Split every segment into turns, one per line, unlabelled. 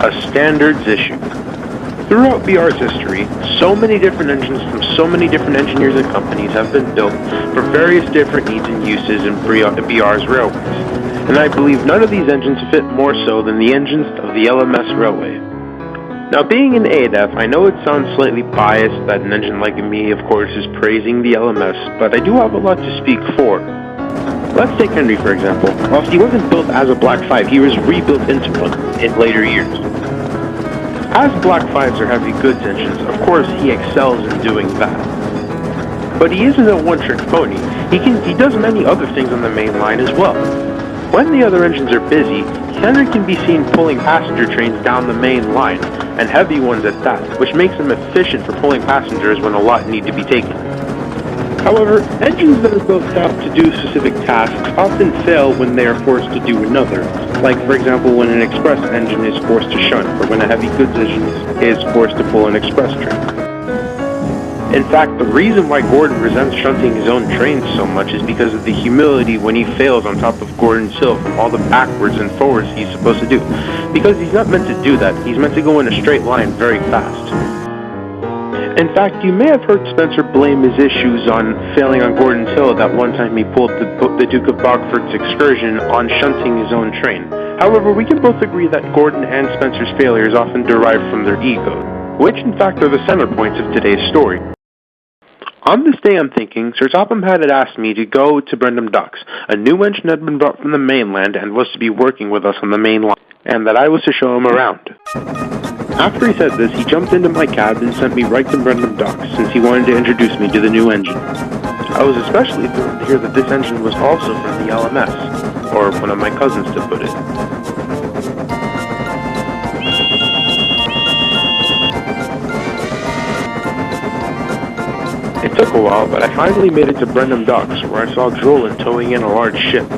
a standards issue. Throughout BR's history, so many different engines from so many different engineers and companies have been built for various different needs and uses in BR's railways, and I believe none of these engines fit more so than the engines of the LMS railway. Now, being an ADF, I know it sounds slightly biased that an engine like me, of course, is praising the LMS, but I do have a lot to speak for. Let's take Henry, for example. Whilst he wasn't built as a Black 5, he was rebuilt into one in later years. As Black 5s are heavy goods engines, of course he excels in doing that. But he isn't a one-trick pony. He does many other things on the main line as well. When the other engines are busy, Henry can be seen pulling passenger trains down the main line, and heavy ones at that, which makes him efficient for pulling passengers when a lot need to be taken. However, engines that are built out to do specific tasks often fail when they are forced to do another, like for example when an express engine is forced to shunt, or when a heavy goods engine is forced to pull an express train. In fact, the reason why Gordon resents shunting his own trains so much is because of the humility when he fails on top of Gordon's hill from all the backwards and forwards he's supposed to do. Because he's not meant to do that, he's meant to go in a straight line very fast. In fact, you may have heard Spencer blame his issues on failing on Gordon's hill that one time he pulled the Duke of Bogford's excursion on shunting his own train. However, we can both agree that Gordon and Spencer's failures often derive from their ego, which in fact are the center points of today's story. On this day I'm thinking, Sir Topham had asked me to go to Brendam Docks. A new engine had been brought from the mainland and was to be working with us on the main line, and that I was to show him around. After he said this, he jumped into my cab and sent me right to Brendam Docks, since he wanted to introduce me to the new engine. I was especially thrilled to hear that this engine was also from the LMS, or one of my cousins to put it. It took a while, but I finally made it to Brendam Docks, where I saw Drollin towing in a large ship.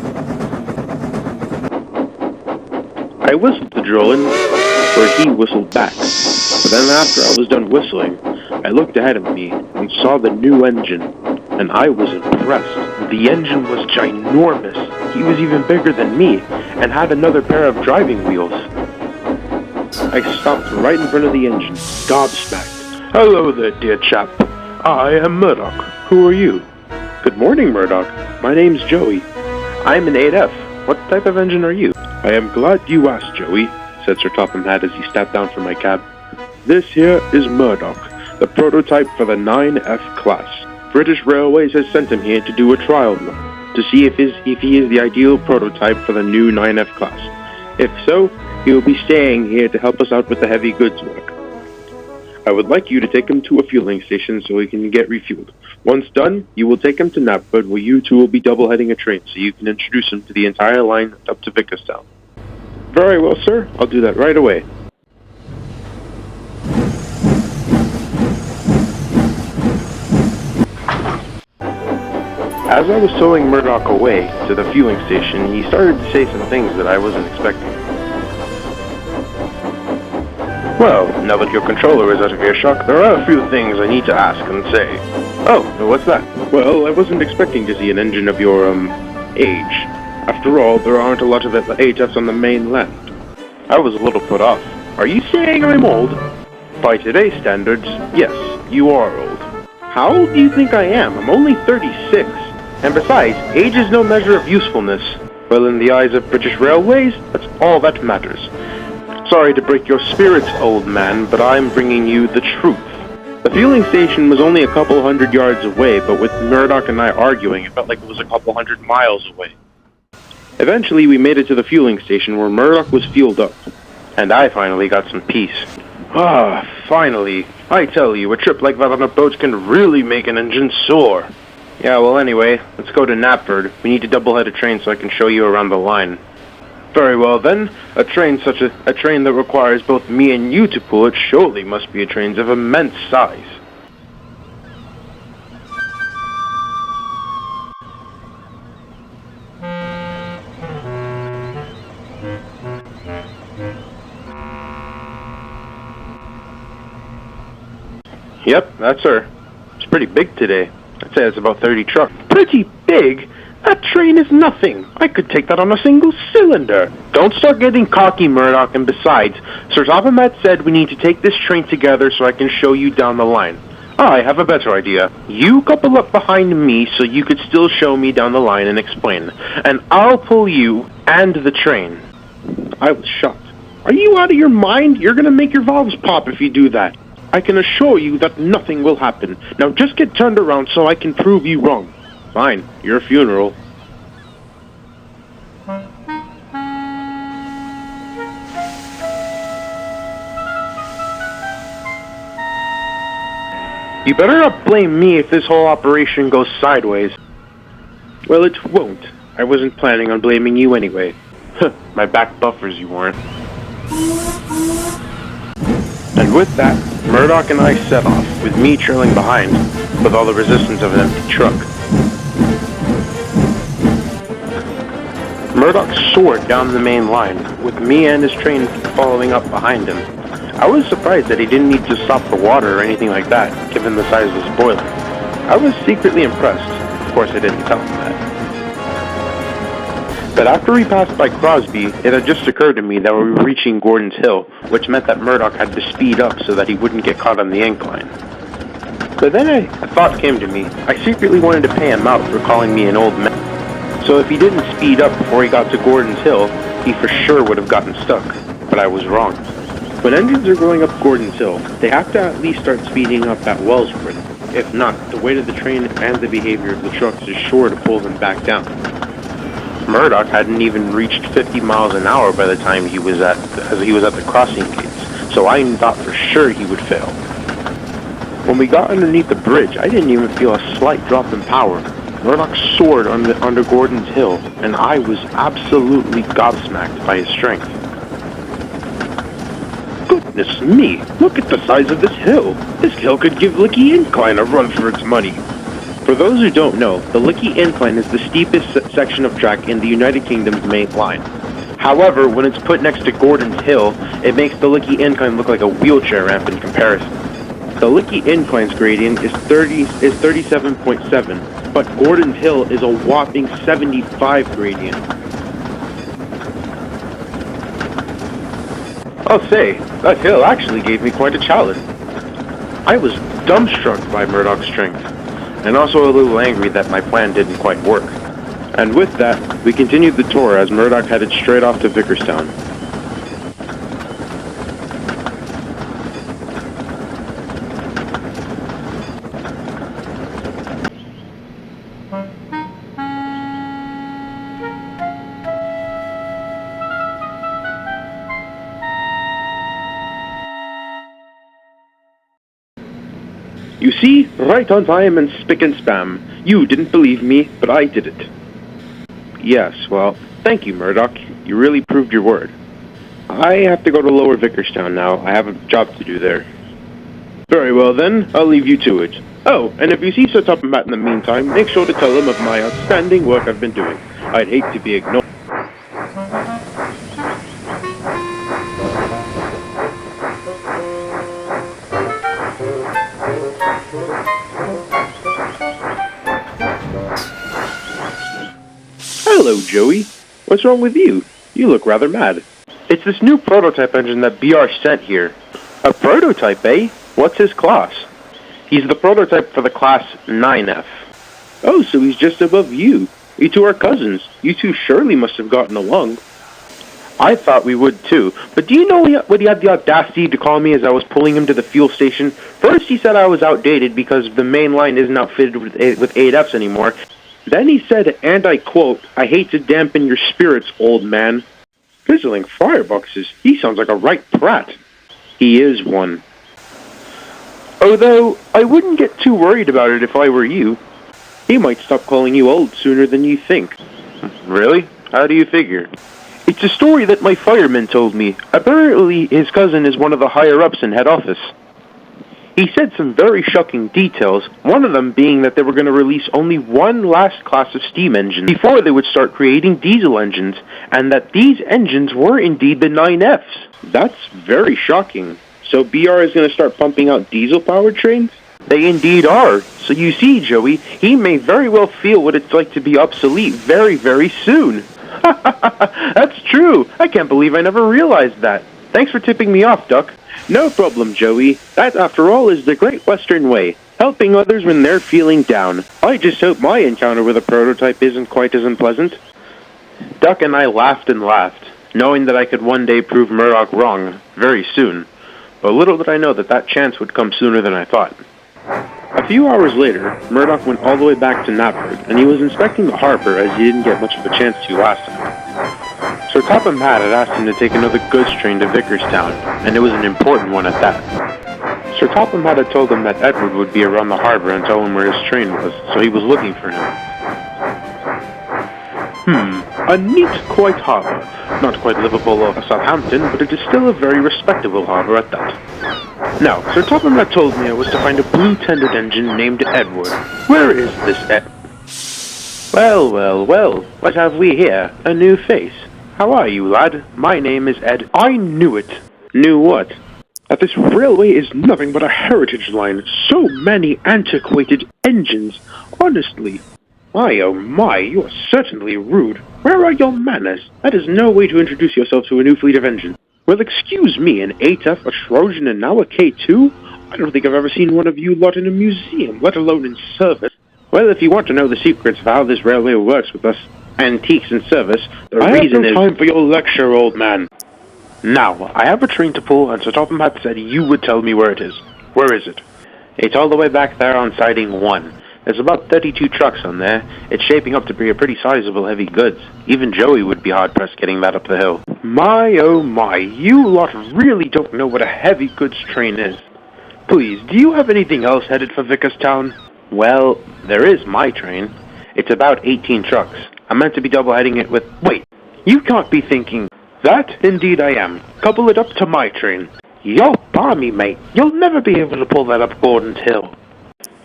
I whistled to Drollin, where he whistled back. But then after I was done whistling, I looked ahead of me and saw the new engine, and I was impressed. The engine was ginormous. He was even bigger than me, and had another pair of driving wheels. I stopped right in front of the engine, gobsmacked. "Hello there, dear chap. I am Murdoch. Who are you?" "Good morning, Murdoch. My name's Joey. I'm an 8F. What type of engine are you?" "I am glad you asked, Joey," said Sir Topham Hatt as he stepped down from my cab. "This here is Murdoch, the prototype for the 9F class. British Railways has sent him here to do a trial run, to see if he is the ideal prototype for the new 9F class. If so, he will be staying here to help us out with the heavy goods work. I would like you to take him to a fueling station so he can get refueled. Once done, you will take him to Knapford, where you two will be double-heading a train so you can introduce him to the entire line up to Vickerstown." "Very well, sir. I'll do that right away." As I was towing Murdoch away to the fueling station, he started to say some things that I wasn't expecting. "Well, now that your controller is out of earshot, there are a few things I need to ask and say." "Oh, what's that?" "Well, I wasn't expecting to see an engine of your, age. After all, there aren't a lot of 8Fs on the mainland." I was a little put off. "Are you saying I'm old?" "By today's standards, yes, you are old." "How old do you think I am? I'm only 36. And besides, age is no measure of usefulness." "Well, in the eyes of British Railways, that's all that matters. Sorry to break your spirits, old man, but I'm bringing you the truth." The fueling station was only a couple hundred yards away, but with Murdoch and I arguing, it felt like it was a couple hundred miles away. Eventually, we made it to the fueling station where Murdoch was fueled up, and I finally got some peace. Finally. I tell you, a trip like that on a boat can really make an engine soar. "Yeah, well anyway, let's go to Knapford. We need to double-head a train so I can show you around the line." "Very well then. A train that requires both me and you to pull it surely must be a train of immense size." "Yep, that's her. It's pretty big today. I'd say it's about 30 trucks." "Pretty big? That train is nothing. I could take that on a single cylinder. Don't start getting cocky, Murdoch, and besides, Sir Topamat said we need to take this train together so I can show you down the line. I have a better idea. You couple up behind me so you could still show me down the line and explain, and I'll pull you and the train. I was shocked. Are you out of your mind? You're gonna make your valves pop if you do that. I can assure you that nothing will happen. Now just get turned around so I can prove you wrong. Fine, your funeral. You better not blame me if this whole operation goes sideways. Well, it won't. I wasn't planning on blaming you anyway. My back buffers you weren't. And with that, Murdoch and I set off, with me trailing behind, with all the resistance of an empty truck. Murdoch soared down the main line, with me and his train following up behind him. I was surprised that he didn't need to stop for water or anything like that, given the size of his boiler. I was secretly impressed. Of course, I didn't tell him that. But after we passed by Crosby, it had just occurred to me that we were reaching Gordon's Hill, which meant that Murdoch had to speed up so that he wouldn't get caught on the incline. But then a thought came to me. I secretly wanted to pay him out for calling me an old man. So if he didn't speed up before he got to Gordon's Hill, he for sure would have gotten stuck. But I was wrong. When engines are going up Gordon's Hill, they have to at least start speeding up at Wellspring. If not, the weight of the train and the behavior of the trucks is sure to pull them back down. Murdoch hadn't even reached 50 miles an hour by the time he was at the crossing gates, so I thought for sure he would fail. When we got underneath the bridge, I didn't even feel a slight drop in power. Murdoch soared under Gordon's Hill, and I was absolutely gobsmacked by his strength. Goodness me, look at the size of this hill. This hill could give Licky Incline a run for its money. For those who don't know, the Licky Incline is the steepest section of track in the United Kingdom's main line. However, when it's put next to Gordon's Hill, it makes the Licky Incline look like a wheelchair ramp in comparison. The Licky Incline's gradient is 37.7, but Gordon's Hill is a whopping 75 gradient. I'll say, that hill actually gave me quite a challenge. I was dumbstruck by Murdoch's strength, and also a little angry that my plan didn't quite work. And with that, we continued the tour as Murdoch headed straight off to Vickerstown. You see, right on time and spick and spam. You didn't believe me, but I did it. Yes, well, thank you, Murdoch. You really proved your word. I have to go to Lower Vickerstown now. I have a job to do there. Very well then, I'll leave you to it. Oh, and if you see Sir Topamat in the meantime, make sure to tell him of my outstanding work I've been doing. I'd hate to be ignored. Hello, Joey. What's wrong with you? You look rather mad. It's this new prototype engine that BR sent here. A prototype, eh? What's his class? He's the prototype for the class 9F. Oh, so he's just above you. You two are cousins. You two surely must have gotten along. I thought we would too, but do you know what he had the audacity to call me as I was pulling him to the fuel station? First he said I was outdated because the main line isn't outfitted with 8Fs anymore. Then he said, and I quote, "I hate to dampen your spirits, old man." Fizzling fireboxes, he sounds like a right brat. He is one. Although, I wouldn't get too worried about it if I were you. He might stop calling you old sooner than you think. Really? How do you figure? It's a story that my fireman told me. Apparently, his cousin is one of the higher-ups in head office. He said some very shocking details, one of them being that they were going to release only one last class of steam engine before they would start creating diesel engines, and that these engines were indeed the 9Fs. That's very shocking. So BR is going to start pumping out diesel-powered trains? They indeed are. So you see, Joey, he may very well feel what it's like to be obsolete very, very soon. That's true. I can't believe I never realized that. Thanks for tipping me off, Duck. No problem, Joey. That, after all, is the Great Western way. Helping others when they're feeling down. I just hope my encounter with a prototype isn't quite as unpleasant. Duck and I laughed and laughed, knowing that I could one day prove Murdoch wrong, very soon. But little did I know that that chance would come sooner than I thought. A few hours later, Murdoch went all the way back to Knapford, and he was inspecting the harbor as he didn't get much of a chance to last time. Sir Topham Hatt had asked him to take another goods train to Vicarstown, and it was an important one at that. Sir Topham Hatt had told him that Edward would be around the harbor and tell him where his train was, so he was looking for him. A neat, quiet harbor. Not quite livable of Southampton, but it is still a very respectable harbor at that. Now, Sir Topham Hatt told me I was to find a blue-tended engine named Edward. Where is this Well, well, well, what have we here? A new face. How are you, lad? My name is Ed. I knew it. Knew what? That this railway is nothing but a heritage line. So many antiquated engines. Honestly. My, oh my, you are certainly rude. Where are your manners? That is no way to introduce yourself to a new fleet of engines. Well, excuse me, an 8F, a Trojan, and now a K2? I don't think I've ever seen one of you lot in a museum, let alone in service. Well, if you want to know the secrets of how this railway works with us antiques in service, the reason is... I have no time for your lecture, old man. Now, I have a train to pull, and Sir Topham Hatt said you would tell me where it is. Where is it? It's all the way back there on siding 1. There's about 32 trucks on there. It's shaping up to be a pretty sizable heavy goods. Even Joey would be hard-pressed getting that up the hill. My, oh my, you lot really don't know what a heavy goods train is. Please, do you have anything else headed for Vicarstown? Well, there is my train. It's about 18 trucks. I'm meant to be double-heading it with... Wait, you can't be thinking... That, indeed I am. Couple it up to my train. You're balmy, mate. You'll never be able to pull that up Gordon's Hill.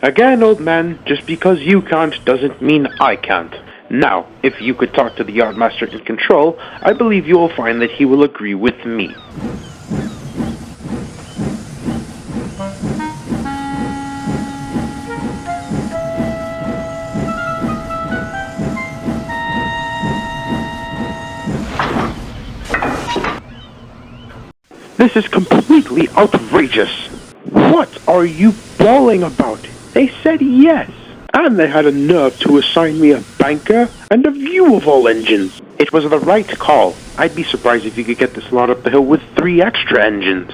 Again, old man, just because you can't doesn't mean I can't. Now, if you could talk to the Yardmaster in control, I believe you will find that he will agree with me. This is completely outrageous. What are you bawling about? They said yes. And they had a nerve to assign me a banker and a view of all engines. It was the right call. I'd be surprised if you could get this lot up the hill with 3 extra engines.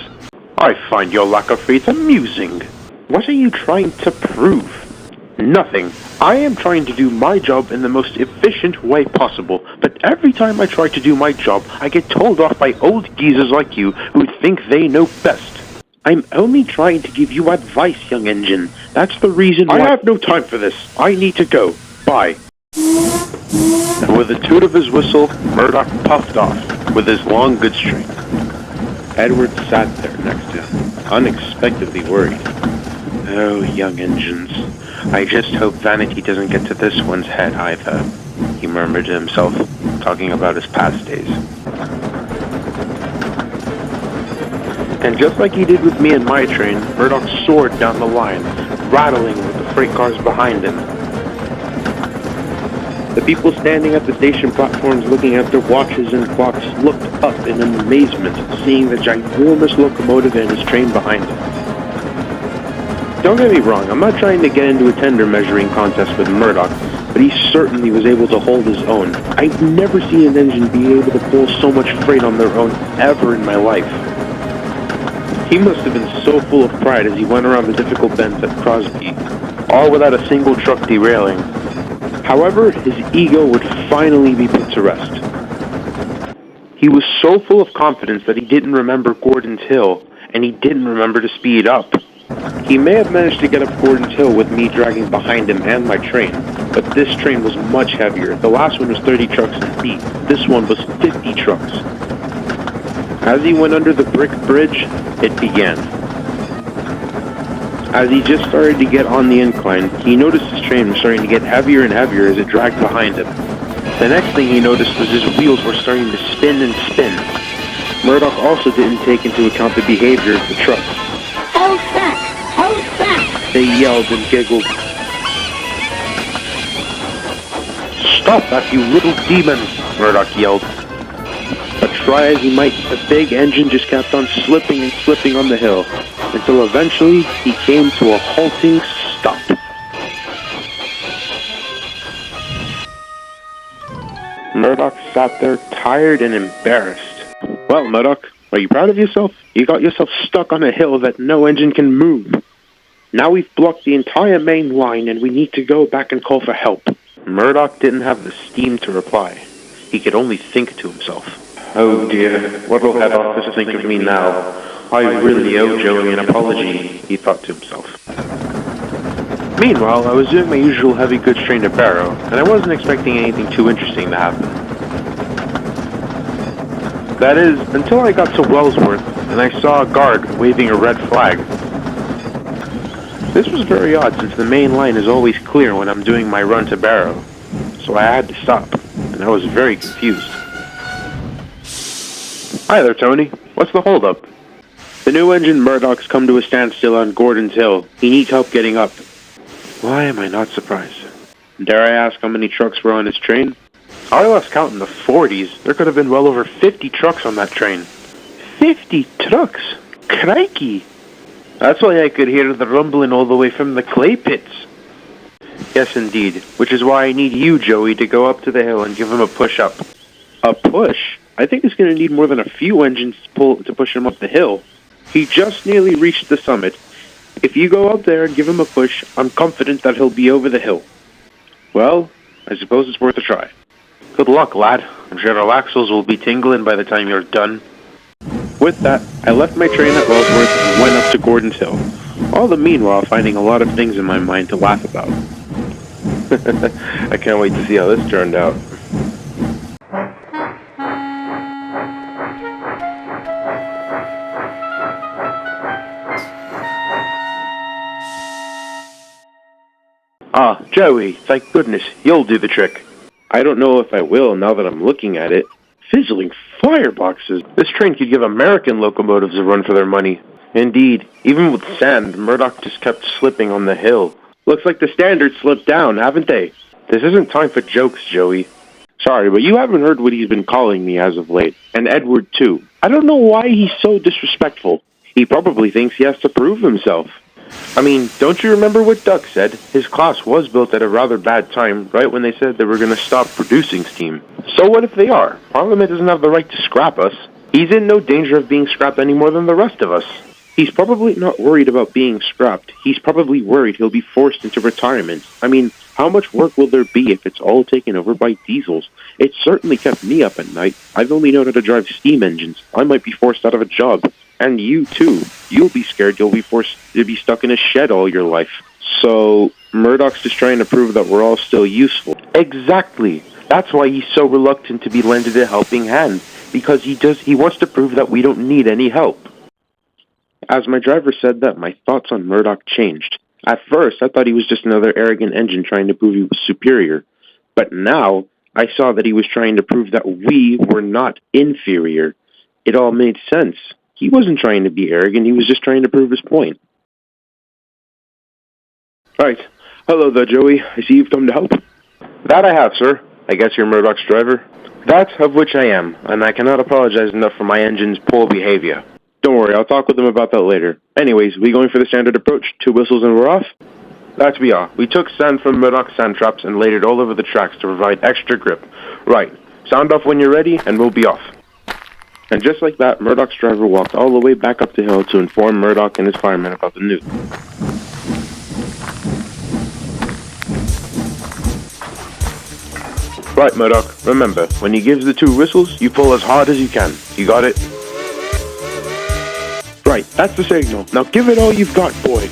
I find your lack of faith amusing. What are you trying to prove? Nothing. I am trying to do my job in the most efficient way possible, but every time I try to do my job, I get told off by old geezers like you who think they know best. I'm only trying to give you advice, young engine. That's the reason why... I have no time for this. I need to go. Bye. And with a toot of his whistle, Murdoch puffed off with his long goods train. Edward sat there next to him, unexpectedly worried. Oh, young engines. I just hope vanity doesn't get to this one's head either, he murmured to himself, talking about his past days. And just like he did with me and my train, Murdoch soared down the line, rattling with the freight cars behind him. The people standing at the station platforms looking at their watches and clocks looked up in amazement, seeing the ginormous locomotive and his train behind him. Don't get me wrong, I'm not trying to get into a tender measuring contest with Murdoch, but he certainly was able to hold his own. I've never seen an engine be able to pull so much freight on their own ever in my life. He must have been so full of pride as he went around the difficult bends at Crosby, all without a single truck derailing. However, his ego would finally be put to rest. He was so full of confidence that he didn't remember Gordon's Hill, and he didn't remember to speed up. He may have managed to get up Gordon's Hill with me dragging behind him and my train, but this train was much heavier. The last one was 30 trucks in deep. This one was 50 trucks. As he went under the brick bridge, it began. As he just started to get on the incline, he noticed his train was starting to get heavier and heavier as it dragged behind him. The next thing he noticed was his wheels were starting to spin and spin. Murdoch also didn't take into account the behavior of the trucks.
Hold back! Hold back!
They yelled and giggled. "Stop that, you little demon!" Murdoch yelled. But try as he might, the big engine just kept on slipping and slipping on the hill, until eventually he came to a halting stop. Murdoch sat there tired and embarrassed. "Well, Murdoch, are you proud of yourself? You got yourself stuck on a hill that no engine can move. Now we've blocked the entire main line and we need to go back and call for help." Murdoch didn't have the steam to reply. He could only think to himself. "Oh dear, what will head office think of me now? I really owe Joey an apology," he thought to himself. Meanwhile, I was doing my usual heavy goods train to Barrow, and I wasn't expecting anything too interesting to happen. That is, until I got to Wellsworth, and I saw a guard waving a red flag. This was very odd, since the main line is always clear when I'm doing my run to Barrow, so I had to stop, and I was very confused. "Hi there, Tony. What's the holdup?" "The new engine Murdoch's come to a standstill on Gordon's Hill. He needs help getting up." Why am I not surprised? Dare I ask how many trucks were on his train? I lost count in the 40s. There could have been well over 50 trucks on that train. 50 trucks? Crikey! That's why I could hear the rumbling all the way from the clay pits. Yes, indeed. Which is why I need you, Joey, to go up to the hill and give him a push up. A push? I think it's going to need more than a few engines to push him up the hill. He just nearly reached the summit. If you go up there and give him a push, I'm confident that he'll be over the hill. Well, I suppose it's worth a try. Good luck, lad. I'm sure our axles will be tingling by the time you're done. With that, I left my train at Wellsworth and went up to Gordon's Hill, all the meanwhile finding a lot of things in my mind to laugh about. I can't wait to see how this turned out. Ah, Joey, thank goodness, you'll do the trick. I don't know if I will now that I'm looking at it. Fizzling fireboxes. This train could give American locomotives a run for their money. Indeed, even with sand, Murdoch just kept slipping on the hill. Looks like the standards slipped down, haven't they? This isn't time for jokes, Joey. Sorry, but you haven't heard what he's been calling me as of late. And Edward, too. I don't know why he's so disrespectful. He probably thinks he has to prove himself. I mean, don't you remember what Duck said? His class was built at a rather bad time, right when they said they were going to stop producing steam. So what if they are? Parliament doesn't have the right to scrap us. He's in no danger of being scrapped any more than the rest of us. He's probably not worried about being scrapped. He's probably worried he'll be forced into retirement. I mean, how much work will there be if it's all taken over by diesels? It certainly kept me up at night. I've only known how to drive steam engines. I might be forced out of a job. And you, too. You'll be scared you'll be forced to be stuck in a shed all your life. So, Murdoch's just trying to prove that we're all still useful. Exactly. That's why he's so reluctant to be lended a helping hand. Because he wants to prove that we don't need any help. As my driver said that, my thoughts on Murdoch changed. At first, I thought he was just another arrogant engine trying to prove he was superior. But now, I saw that he was trying to prove that we were not inferior. It all made sense. He wasn't trying to be arrogant, he was just trying to prove his point. Right. Hello there, Joey. I see you've come to help. That I have, sir. I guess you're Murdoch's driver? That of which I am, and I cannot apologize enough for my engine's poor behavior. Don't worry, I'll talk with him about that later. Anyways, we going for the standard approach? 2 whistles and we're off? That we are. We took sand from Murdoch's sand traps and laid it all over the tracks to provide extra grip. Right. Sound off when you're ready, and we'll be off. And just like that, Murdoch's driver walked all the way back up the hill to inform Murdoch and his firemen about the news. Right, Murdoch, remember, when he gives the 2 whistles, you pull as hard as you can. You got it? Right, that's the signal. Now give it all you've got, boy.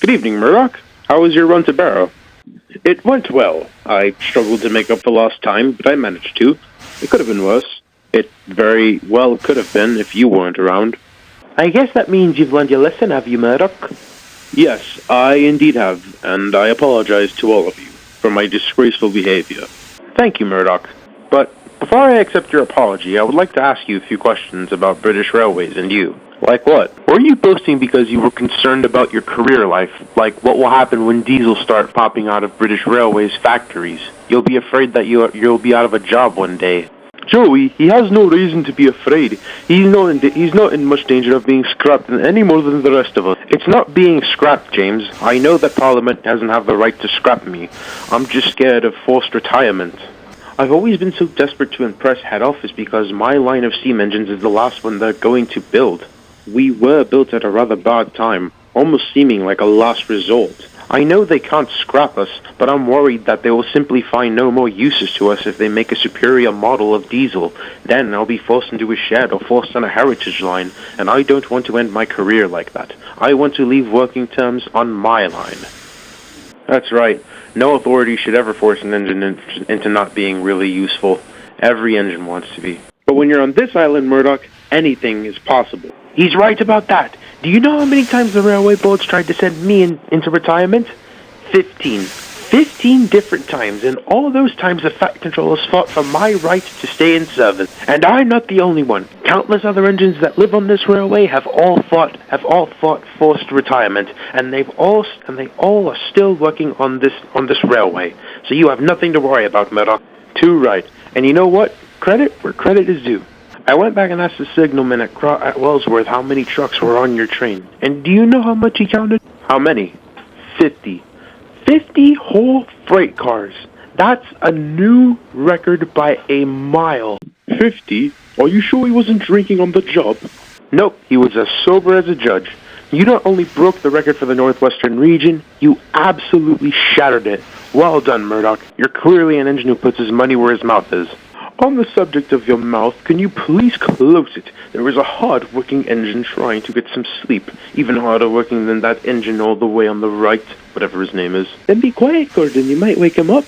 Good evening, Murdoch. How was your run to Barrow? It went well. I struggled to make up for lost time, but I managed to. It could have been worse. It very well could have been if you weren't around.
I guess that means you've learned your lesson, have you, Murdoch?
Yes, I indeed have, and I apologize to all of you for my disgraceful behavior. Thank you, Murdoch. But before I accept your apology, I would like to ask you a few questions about British Railways and you. Like what? Were you boasting because you were concerned about your career life? Like what will happen when diesel start popping out of British Railways factories? You'll be afraid that you'll be out of a job one day. Joey, he has no reason to be afraid. He's not in much danger of being scrapped any more than the rest of us. It's not being scrapped, James. I know that Parliament doesn't have the right to scrap me. I'm just scared of forced retirement. I've always been so desperate to impress head office because my line of steam engines is the last one they're going to build. We were built at a rather bad time, almost seeming like a last resort. I know they can't scrap us, but I'm worried that they will simply find no more uses to us if they make a superior model of diesel. Then I'll be forced into a shed or forced on a heritage line, and I don't want to end my career like that. I want to leave working terms on my line. That's right. No authority should ever force an engine into not being really useful. Every engine wants to be. But when you're on this island, Murdoch, anything is possible. He's right about that. Do you know how many times the railway boards tried to send me into retirement? 15. 15 different times, and all those times the Fat Controllers fought for my right to stay in service. And I'm not the only one. Countless other engines that live on this railway have all fought forced retirement, and they all are still working on this railway. So you have nothing to worry about, Murdoch. Too right. And you know what? Credit where credit is due. I went back and asked the signalman at Wellsworth how many trucks were on your train. And do you know how much he counted? How many? 50. 50 whole freight cars. That's a new record by a mile. 50? Are you sure he wasn't drinking on the job? Nope, he was as sober as a judge. You not only broke the record for the Northwestern region, you absolutely shattered it. Well done, Murdoch. You're clearly an engine who puts his money where his mouth is. On the subject of your mouth, can you please close it? There is a hard-working engine trying to get some sleep. Even harder working than that engine all the way on the right, whatever his name is. Then be quiet, Gordon. You might wake him up.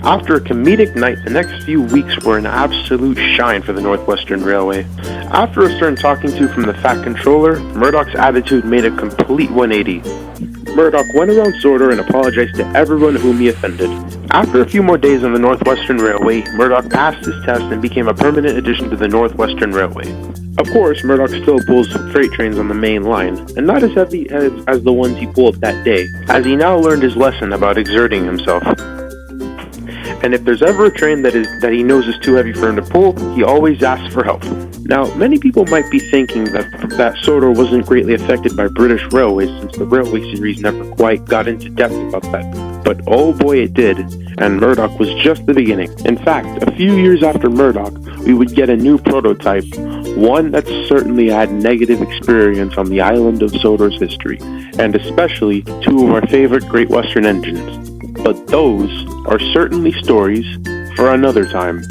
After a comedic night, the next few weeks were an absolute shine for the Northwestern Railway. After a stern talking to from the Fat Controller, Murdoch's attitude made a complete 180. Murdoch went around Sorter and apologized to everyone whom he offended. After a few more days on the Northwestern Railway, Murdoch passed his test and became a permanent addition to the Northwestern Railway. Of course, Murdoch still pulls freight trains on the main line, and not as heavy as the ones he pulled that day, as he now learned his lesson about exerting himself. And if there's ever a train that he knows is too heavy for him to pull, he always asks for help. Now, many people might be thinking that Sorter wasn't greatly affected by British Railways since the Railway series never quite got into depth about that. But oh boy it did, and Murdoch was just the beginning. In fact, a few years after Murdoch, we would get a new prototype, one that certainly had negative experience on the island of Sorter's history, and especially two of our favorite Great Western engines. But those are certainly stories for another time.